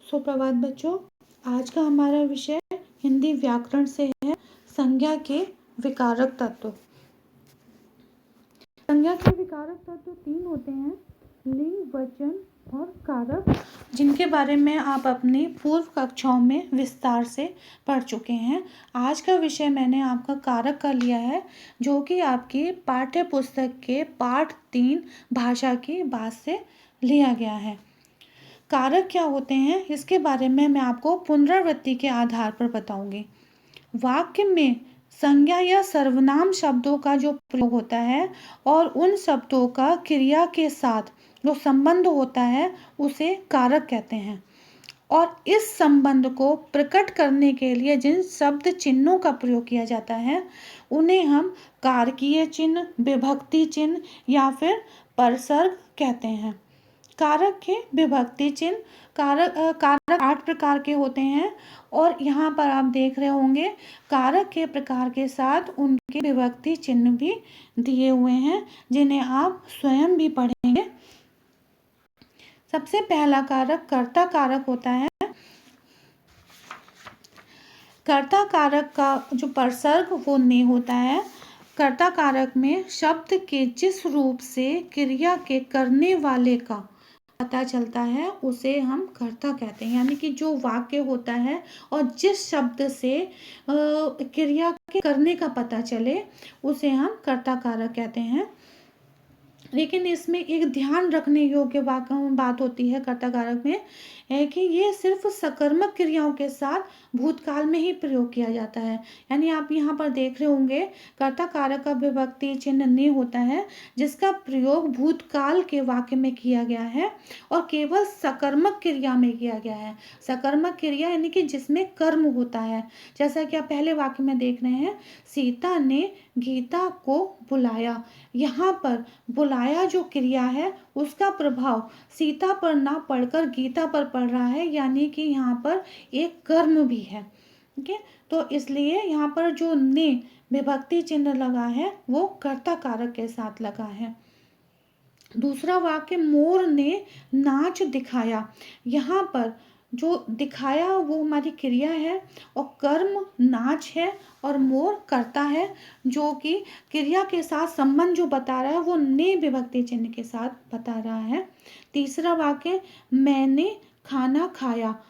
सुप्रभात बच्चों। आज का हमारा विषय हिंदी व्याकरण से है संज्ञा के विकारक तत्व। संज्ञा के विकारक तत्व 3 होते हैं, लिंग, वचन और कारक, जिनके बारे में आप अपनी पूर्व कक्षाओं में विस्तार से पढ़ चुके हैं। आज का विषय मैंने आपका कारक का लिया है, जो कि आपकी पाठ्य पुस्तक के पाठ 3 भाषा की बात से लिया गया है। कारक क्या होते हैं इसके बारे में मैं आपको पुनरावृत्ति के आधार पर बताऊंगी। वाक्य में संज्ञा या सर्वनाम शब्दों का जो प्रयोग होता है और उन शब्दों का क्रिया के साथ जो संबंध होता है उसे कारक कहते हैं। और इस संबंध को प्रकट करने के लिए जिन शब्द चिन्हों का प्रयोग किया जाता है उन्हें हम कारकीय चिन्ह, विभक्ति चिन्ह या फिर परसर्ग कहते हैं। कारक के विभक्ति चिन्ह, कारक 8 प्रकार के होते हैं और यहाँ पर आप देख रहे होंगे कारक के प्रकार के साथ उनके विभक्ति चिन्ह भी दिए हुए हैं, जिन्हें आप स्वयं भी पढ़ेंगे। सबसे पहला कारक कर्ता कारक होता है। कर्ता कारक का जो परसर्ग वो ने होता है। कर्ता कारक में शब्द के जिस रूप से क्रिया के करने वाले का पता चलता है उसे हम कर्ता कहते हैं, यानी कि जो वाक्य होता है और जिस शब्द से क्रिया के करने का पता चले उसे हम कर्ता कारक कहते हैं। लेकिन इसमें एक ध्यान रखने योग्य बात होती है कर्ता कारक में है कि ये सिर्फ सकर्मक क्रियाओं के साथ भूतकाल में ही प्रयोग किया जाता है। यानी आप यहाँ पर देख रहे होंगे कर्ता कारक का विभक्ति चिन्ह ने होता है जिसका प्रयोग भूतकाल के वाक्य में किया गया है और केवल सकर्मक क्रिया में किया गया है। सकर्मक क्रिया यानी कि जिसमें कर्म होता है, जैसा कि आप पहले वाक्य में देख रहे हैं, सीता ने गीता को बुलाया। यहाँ पर बुलाया जो क्रिया है उसका प्रभाव सीता पर ना पढ़कर गीता पर पड़ रहा है, यानी कि यहाँ पर एक कर्म भी है। ठीक है, तो इसलिए यहाँ पर जो ने विभक्ति चिन्ह लगा है वो कर्ता कारक के साथ लगा है। दूसरा वाक्य मोर ने नाच दिखाया। यहाँ पर जो दिखाया वो हमारी क्रिया है और कर्म नाच है और मोर करता है, जो कि क्रिया के साथ संबंध जो बता रहा है वो ने विभक्ति चिन्ह के साथ बता रहा है। तीसरा वाक्य मैंने खाना खाया,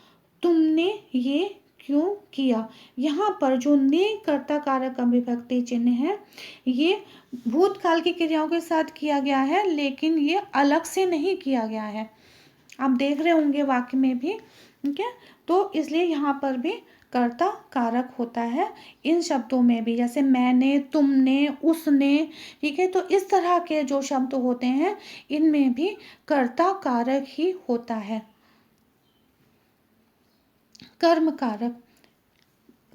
तुमने ये क्यों किया। यहाँ पर जो ने कर्ता कारक का विभक्ति चिन्ह है ये भूतकाल की क्रियाओं के साथ किया गया है, लेकिन ये अलग से नहीं किया गया है। आप देख रहे होंगे वाक्य में भी। ठीक है, तो इसलिए यहाँ पर भी कर्ता कारक होता है इन शब्दों में भी, जैसे मैंने, तुमने, उसने। ठीक है, तो इस तरह के जो शब्द होते हैं इनमें भी कर्ता कारक ही होता है। कर्म कारक,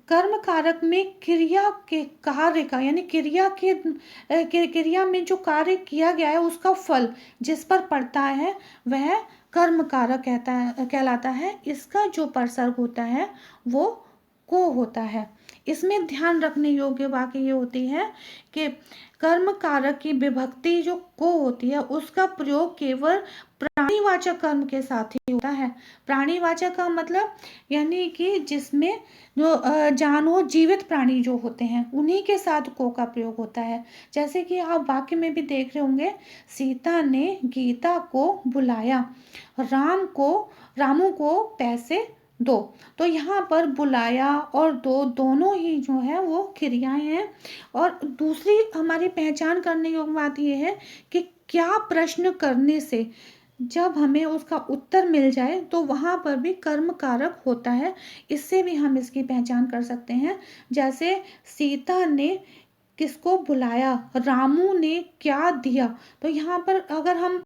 कर्म कारक में क्रिया के कार्य का यानी क्रिया में जो कार्य किया गया है उसका फल जिस पर पड़ता है वह कर्म कारक कहलाता है। इसका जो परसर्ग होता है वो को होता है। इसमें ध्यान रखने योग्य बात ये होती है कि कर्म कारक की विभक्ति जो को होती है उसका प्रयोग केवल प्राणीवाचक कर्म के साथ ही होता है। प्राणीवाचक का मतलब यानी कि जिसमें जो जानवर जीवित प्राणी जो होते हैं उन्हीं के साथ को का प्रयोग होता है। जैसे कि आप वाक्य में भी देख रहे होंगे, सीता ने गीता को बुलाया, रामू को पैसे दो। तो यहाँ पर बुलाया और दो दोनों ही जो है वो क्रियाएं हैं। और दूसरी हमारी पहचान करने योग्य बात यह है कि क्या प्रश्न करने से जब हमें उसका उत्तर मिल जाए तो वहाँ पर भी कर्म कारक होता है। इससे भी हम इसकी पहचान कर सकते हैं। जैसे सीता ने किसको बुलाया, रामू ने क्या दिया। तो यहाँ पर अगर हम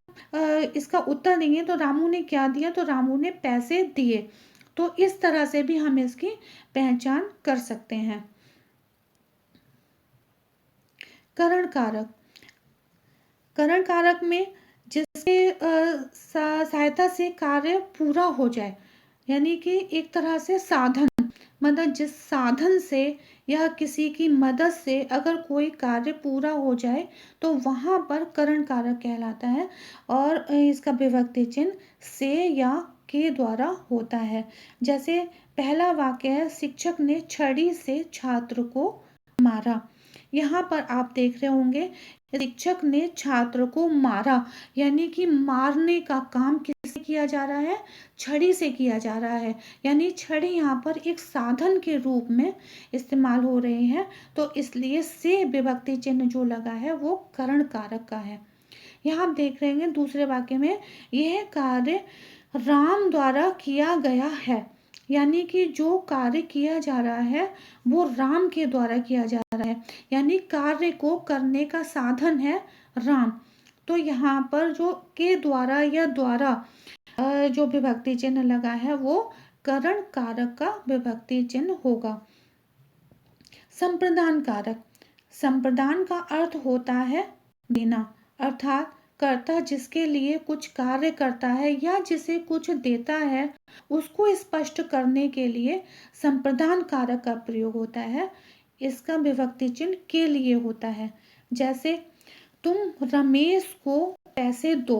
इसका उत्तर देंगे तो रामू ने क्या दिया, तो रामू ने पैसे दिए। तो इस तरह से भी हम इसकी पहचान कर सकते हैं। करण कारक, करण कारक में जिसके सहायता से कार्य पूरा हो जाए, यानी कि एक तरह से साधन, मतलब जिस साधन से या किसी की मदद से अगर कोई कार्य पूरा हो जाए तो वहाँ पर करण कारक कहलाता है। और इसका विभक्ति चिन्ह से या के द्वारा होता है। जैसे पहला वाक्य है, शिक्षक ने छड़ी से छात्र को मारा। यहाँ पर आप देख रहे होंगे शिक्षक ने छात्र को मारा, यानी कि मारने का काम किससे किया जा रहा है? छड़ी से किया जा रहा है। यानी छड़ी यहाँ पर एक साधन के रूप में इस्तेमाल हो रही है, तो इसलिए से विभक्ति चिन्ह जो लगा है वो करण कारक का है। यहाँ आप देख रहे हैं दूसरे वाक्य में, यह कार्य राम द्वारा किया गया है। यानी कि जो कार्य किया जा रहा है वो राम के द्वारा किया जा रहा है, यानी कार्य को करने का साधन है राम। तो यहाँ पर जो के द्वारा या द्वारा जो विभक्ति चिन्ह लगा है वो करण कारक का विभक्ति चिन्ह होगा। संप्रदान कारक। संप्रदान का अर्थ होता है देना, अर्थात कर्ता जिसके लिए कुछ कार्य करता है या जिसे कुछ देता है उसको स्पष्ट करने के लिए संप्रदान कारक का प्रयोग होता है। इसका विभक्ति चिन्ह के लिए होता है। जैसे तुम रमेश को पैसे दो,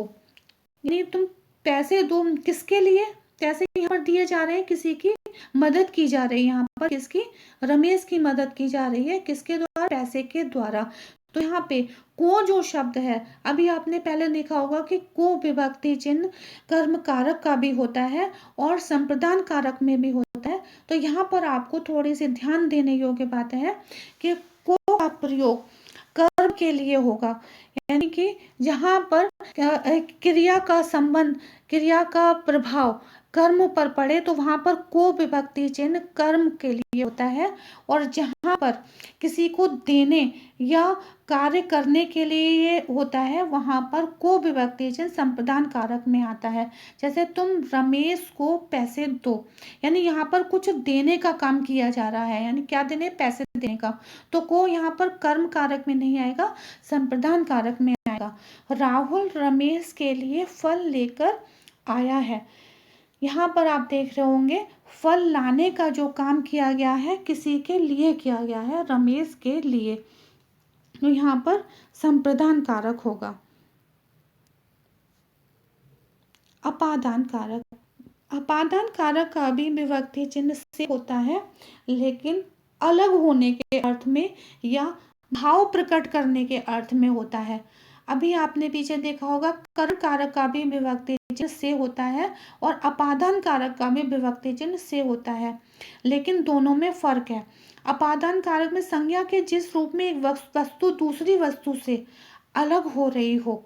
यानी तुम पैसे दो किसके लिए? पैसे यहाँ पर दिए जा रहे हैं, किसी की मदद की जा रही है। यहाँ पर किसकी? रमेश की मदद की जा रही है। किसके द्वारा? पैसे के द्वारा। तो यहाँ पे को जो शब्द है, अभी आपने पहले देखा होगा कि को विभक्ति चिन्ह कर्म कारक का भी होता है और संप्रदान कारक में भी होता है। तो यहाँ पर आपको थोड़ी सी ध्यान देने योग्य बात है कि को का प्रयोग कर्म के लिए होगा, यानी कि जहाँ पर क्रिया का संबंध, क्रिया का प्रभाव कर्म पर पड़े तो वहां पर को विभक्ति चिन्ह कर्म के लिए होता है, और जहां पर किसी को देने या कार्य करने के लिए होता है वहां पर को विभक्ति चिन्ह संप्रदान कारक में आता है। जैसे तुम रमेश को पैसे दो, यानी यहाँ पर कुछ देने का काम किया जा रहा है, यानी क्या देने? पैसे देने का। तो को यहाँ पर कर्म कारक में नहीं आएगा, संप्रदान कारक में आएगा। राहुल रमेश के लिए फल लेकर आया है। यहाँ पर आप देख रहे होंगे फल लाने का जो काम किया गया है किसी के लिए किया गया है, रमेश के लिए। तो यहाँ पर संप्रदान कारक होगा। अपादान कारक। अपादान कारक का भी विभक्ति चिन्ह से होता है, लेकिन अलग होने के अर्थ में या भाव प्रकट करने के अर्थ में होता है। अभी आपने पीछे देखा होगा करण कारक का भी विभक्ति चिन्ह से होता है और अपादान कारक का भी विभक्ति चिन्ह से होता है, लेकिन दोनों में फर्क है। अपादान कारक में संज्ञा के जिस रूप में एक वस्तु दूसरी वस्तु से अलग हो रही हो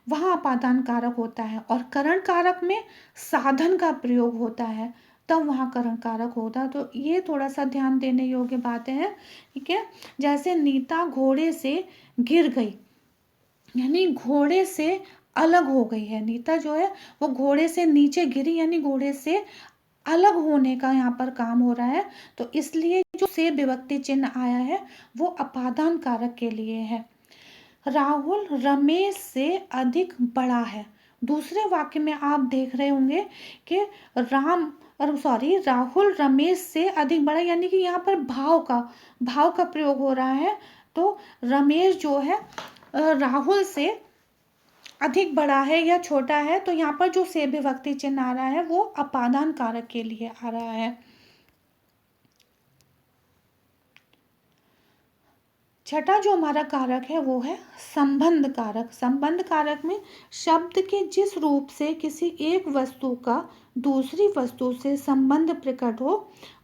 वहाँ अपादान कारक होता है, और करण कारक में साधन का प्रयोग होता है तब वहाँ करण कारक होता है। तो ये थोड़ा सा ध्यान देने योग्य बातें हैं, ठीक है। जैसे नीता घोड़े से गिर गई, यानी घोड़े से अलग हो गई है। नीता जो है वो घोड़े से नीचे गिरी, यानी घोड़े से अलग होने का यहाँ पर काम हो रहा है। तो इसलिए जो से विभक्ति चिन्ह आया है वो अपादान कारक के लिए है। राहुल रमेश से अधिक बड़ा है। दूसरे वाक्य में आप देख रहे होंगे कि राहुल रमेश से अधिक बड़ा, यानी कि यहाँ पर भाव का प्रयोग हो रहा है। तो रमेश जो है राहुल से अधिक बड़ा है या छोटा है, तो यहाँ पर जो से विभक्ति चिन्ह आ रहा है वो अपादान कारक के लिए आ रहा है। छठा जो हमारा कारक है वो है संबंध कारक। संबंध कारक में शब्द के जिस रूप से किसी एक वस्तु का दूसरी वस्तु से संबंध प्रकट हो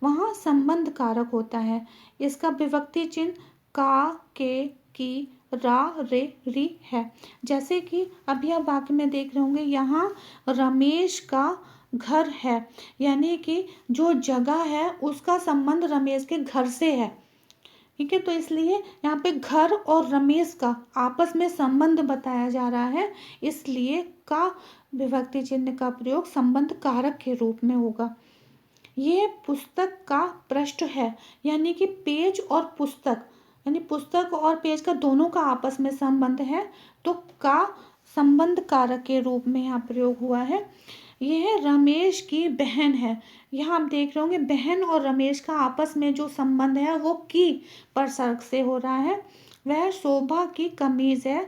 वहाँ संबंध कारक होता है। इसका विभक्ति चिन्ह का, के, की, रा, रे, री है। जैसे कि अभी आप वाक्य में देख रहे होंगे यहाँ रमेश का घर है, यानी कि जो जगह है उसका संबंध रमेश के घर से है, ठीक है। तो इसलिए यहाँ पे घर और रमेश का आपस में संबंध बताया जा रहा है, इसलिए का विभक्ति चिन्ह का प्रयोग संबंध कारक के रूप में होगा। ये पुस्तक का पृष्ठ है, यानी कि पेज और पुस्तक, यानी पुस्तक और पेज का दोनों का आपस में संबंध है, तो का संबंध कारक के रूप में यहाँ प्रयोग हुआ है। यह रमेश की बहन है। यहाँ आप देख रहे होंगे बहन और रमेश का आपस में जो संबंध है वो की परसर्ग से हो रहा है। वह शोभा की कमीज है।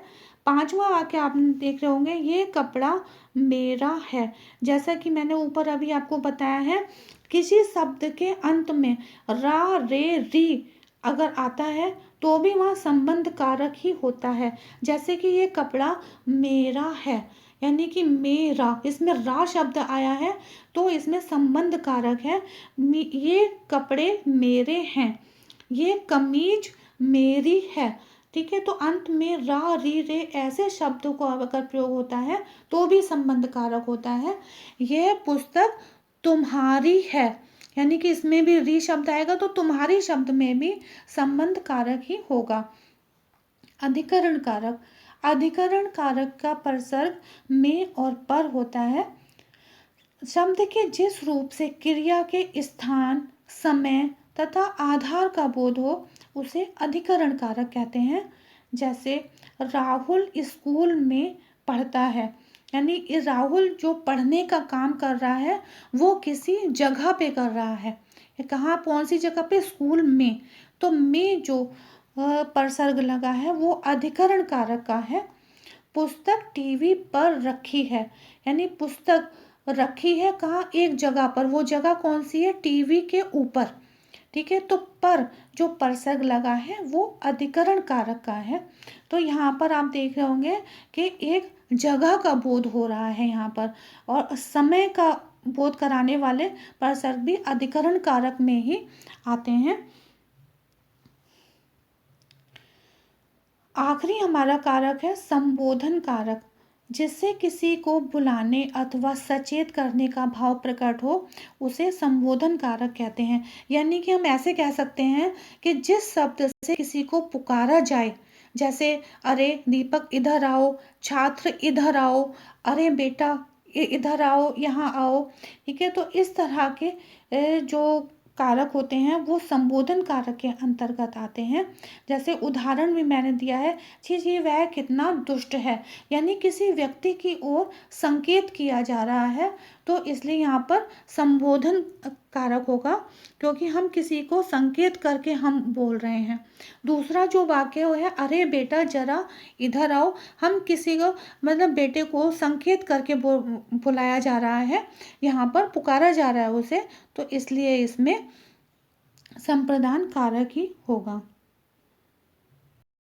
पांचवा वाक्य आप देख रहे होंगे ये कपड़ा मेरा है। जैसा कि मैंने ऊपर अभी आपको बताया है, किसी शब्द के अंत में रा रे री अगर आता है तो भी वहाँ संबंध कारक ही होता है। जैसे कि ये कपड़ा मेरा है, यानी कि मेरा, इसमें रा शब्द आया है तो इसमें संबंध कारक है। ये कपड़े मेरे हैं, ये कमीज मेरी है। ठीक है, तो अंत में रा री रे ऐसे शब्दों को अगर प्रयोग होता है तो भी संबंध कारक होता है। यह पुस्तक तुम्हारी है, यानी कि इसमें भी री शब्द आएगा तो तुम्हारी शब्द में भी संबंध कारक ही होगा। अधिकरण कारक, अधिकरण कारक का प्रसर्ग में और पर होता है। शब्द के जिस रूप से क्रिया के स्थान, समय तथा आधार का बोध हो उसे अधिकरण कारक कहते हैं। जैसे राहुल स्कूल में पढ़ता है, यानी राहुल जो पढ़ने का काम कर रहा है वो किसी जगह पे कर रहा है। कहाँ, कौन सी जगह पे? स्कूल में। तो में जो प्रसर्ग लगा है वो अधिकरण कारक का है। पुस्तक टीवी पर रखी है, यानी पुस्तक रखी है कहाँ? एक जगह पर। वो जगह कौन सी है? टीवी के ऊपर। ठीक है, तो पर जो प्रसर्ग लगा है वो अधिकरण कारक का है। तो यहाँ पर आप देख रहे होंगे कि एक जगह का बोध हो रहा है यहाँ पर, और समय का बोध कराने वाले प्रसर्ग भी अधिकरण कारक में ही आते हैं। आखिरी हमारा कारक है संबोधन कारक, जिससे किसी को बुलाने अथवा सचेत करने का भाव प्रकट हो उसे संबोधन कारक कहते हैं। यानी कि हम ऐसे कह सकते हैं कि जिस शब्द से किसी को पुकारा जाए, जैसे अरे दीपक इधर आओ, छात्र इधर आओ, अरे बेटा इधर आओ, यहाँ आओ। ठीक है, तो इस तरह के जो कारक होते हैं वो संबोधन कारक के अंतर्गत आते हैं। जैसे उदाहरण भी मैंने दिया है, जी वह कितना दुष्ट है, यानी किसी व्यक्ति की ओर संकेत किया जा रहा है तो इसलिए यहाँ पर संबोधन कारक होगा, क्योंकि हम किसी को संकेत करके हम बोल रहे हैं। दूसरा जो वाक्य है, अरे बेटा जरा इधर आओ, हम किसी को मतलब बेटे को संकेत करके बुलाया जा रहा है, यहाँ पर पुकारा जा रहा है उसे, तो इसलिए इसमें संप्रदान कारक ही होगा।